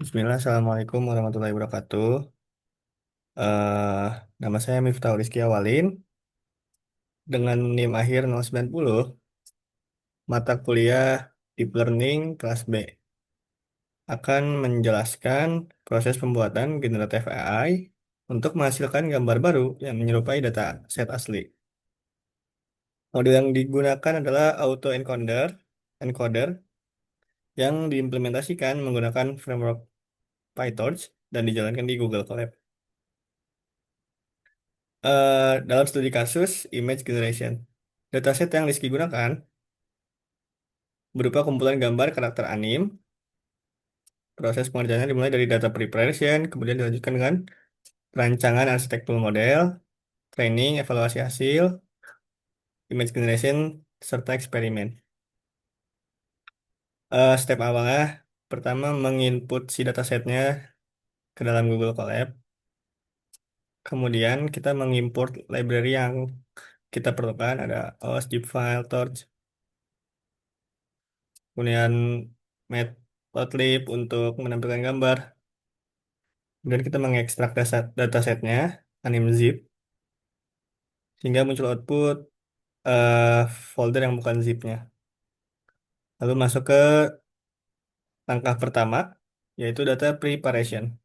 Bismillah, Assalamualaikum warahmatullahi wabarakatuh. eh Nama saya Miftah Rizky Awalin. Dengan NIM akhir 090, mata kuliah Deep Learning kelas B akan menjelaskan proses pembuatan generatif AI untuk menghasilkan gambar baru yang menyerupai data set asli. Model yang digunakan adalah Auto Encoder yang diimplementasikan menggunakan framework PyTorch dan dijalankan di Google Colab. Dalam studi kasus image generation, dataset yang Rizky gunakan berupa kumpulan gambar karakter anim. Proses pengerjaannya dimulai dari data preparation, kemudian dilanjutkan dengan perancangan arsitektur model, training, evaluasi hasil, image generation, serta eksperimen. Step awalnya, pertama menginput si datasetnya ke dalam Google Colab. Kemudian kita mengimport library yang kita perlukan, ada OS, Zipfile, Torch, kemudian Matplotlib untuk menampilkan gambar. Kemudian kita mengekstrak datasetnya, animzip, sehingga muncul output eh, folder yang bukan zipnya. Lalu masuk ke langkah pertama, yaitu data preparation.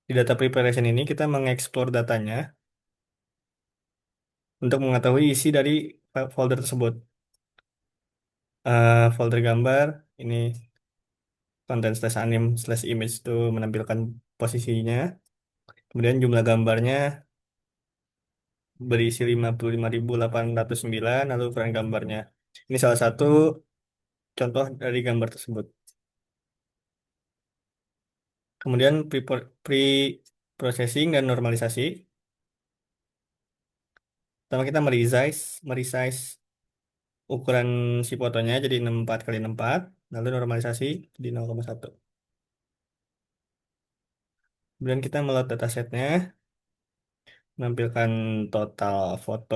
Di data preparation ini kita mengeksplor datanya untuk mengetahui isi dari folder tersebut. Folder gambar, ini konten slash anim slash image itu menampilkan posisinya. Kemudian jumlah gambarnya berisi 55.809, lalu ukuran gambarnya. Ini salah satu contoh dari gambar tersebut. Kemudian pre-processing dan normalisasi. Pertama kita meresize ukuran si fotonya jadi 64 kali 64, lalu normalisasi di 0,1. Kemudian kita meload datasetnya, menampilkan total foto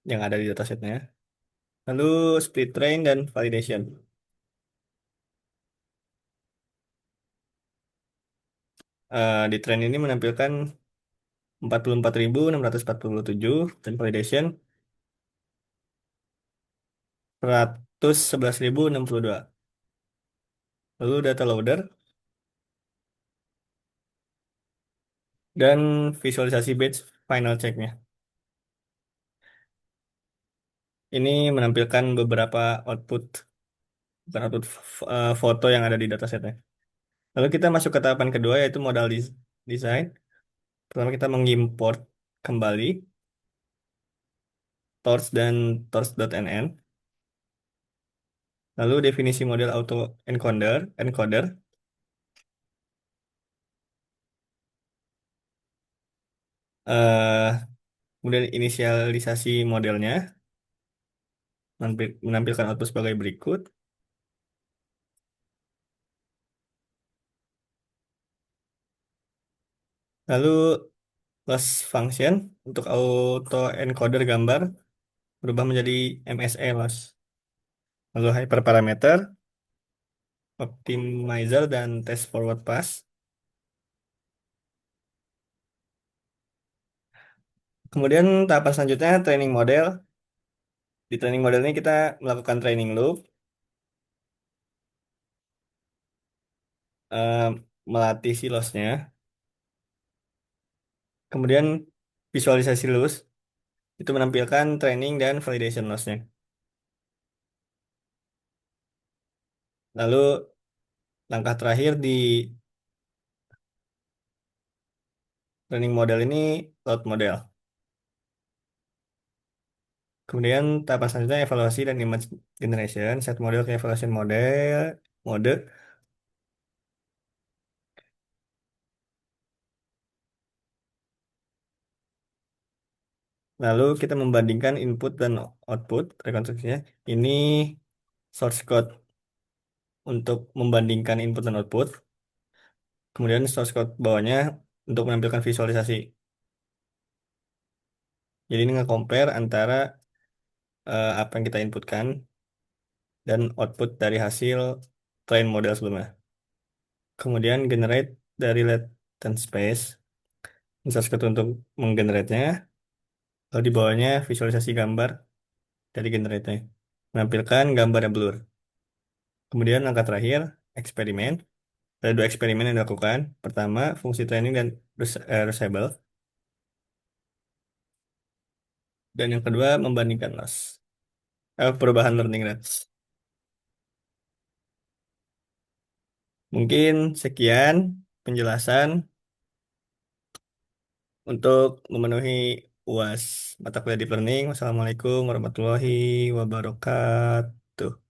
yang ada di datasetnya. Lalu split train dan validation. Di train ini menampilkan 44.647 dan validation 111.062. Lalu data loader dan visualisasi batch final checknya. Ini menampilkan beberapa output, bukan output foto yang ada di datasetnya. Lalu kita masuk ke tahapan kedua yaitu modal design. Pertama kita mengimport kembali torch dan torch.nn. Lalu definisi model auto encoder. eh Kemudian inisialisasi modelnya, menampilkan output sebagai berikut. Lalu loss function untuk auto encoder gambar berubah menjadi MSE loss. Lalu hyperparameter, optimizer, dan test forward pass. Kemudian tahapan selanjutnya training model. Di training model ini kita melakukan training loop, eh, melatih si loss-nya. Kemudian visualisasi loss itu menampilkan training dan validation loss-nya. Lalu langkah terakhir di training model ini load model. Kemudian tahapan selanjutnya evaluasi dan image generation, set model ke evaluation mode. Lalu kita membandingkan input dan output rekonstruksinya. Ini source code untuk membandingkan input dan output. Kemudian source code bawahnya untuk menampilkan visualisasi. Jadi ini nge-compare antara apa yang kita inputkan dan output dari hasil train model sebelumnya. kemudian generate dari latent space, insert script untuk menggenerate-nya, lalu di bawahnya visualisasi gambar dari generate-nya, menampilkan gambar yang blur. Kemudian langkah terakhir, eksperimen. Ada dua eksperimen yang dilakukan. Pertama, fungsi training dan reusable. Dan yang kedua, membandingkan loss. Perubahan learning rate. Mungkin sekian penjelasan untuk memenuhi UAS mata kuliah Deep Learning. Wassalamualaikum warahmatullahi wabarakatuh.